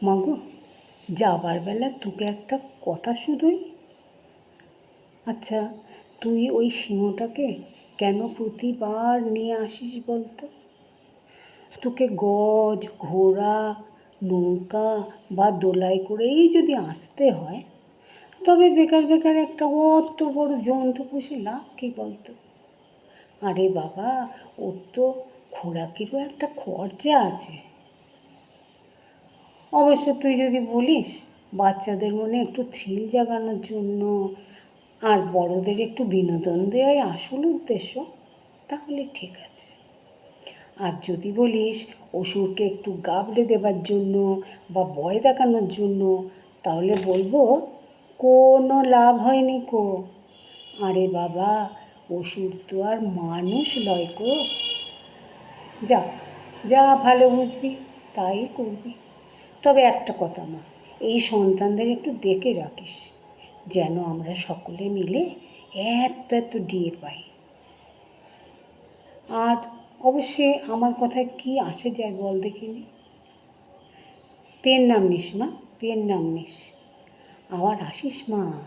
মাগো, যাবার বেলা তোকে একটা কথা শুধোই। আচ্ছা, তুই ওই সিংহটাকে কেন প্রতিবার নিয়ে আসিস বলতো? তোকে গজ, ঘোড়া, নৌকা বা দোলায় করেই যদি আসতে হয়, তবে বেকার বেকার একটা অত বড় জন্তু পুষে লাভ কী বলতো? আরে বাবা, ওর তো খোরাকিরও একটা খরচা আছে। অবশ্য তুই যদি বলিস বাচ্চাদের মনে একটু থ্রিল জাগানোর জন্য আর বড়দের একটু বিনোদন দেওয়াই আসল উদ্দেশ্য, তাহলে ঠিক আছে। আর যদি বলিস অসুরকে একটু গাবড়ে দেবার জন্য বা ভয় দেখানোর জন্য, তাহলে বলবো কোনো লাভ হয়নি কো। আরে বাবা, অসুর তো আর মানুষ লয় কো। যা যা ভালো বুঝবি তাই করবি। তবে একটা কথা মা, এই সন্তানদের একটু দেখে রাখিস, যেন আমরা সকলে মিলে এত এত ডিয়ে পাই। আর অবশ্যই আমার কথায় কি আসে যায় বল দেখিনি। পেন নাম নিস মা, পেন নাম নিস। আবার আসিস মা।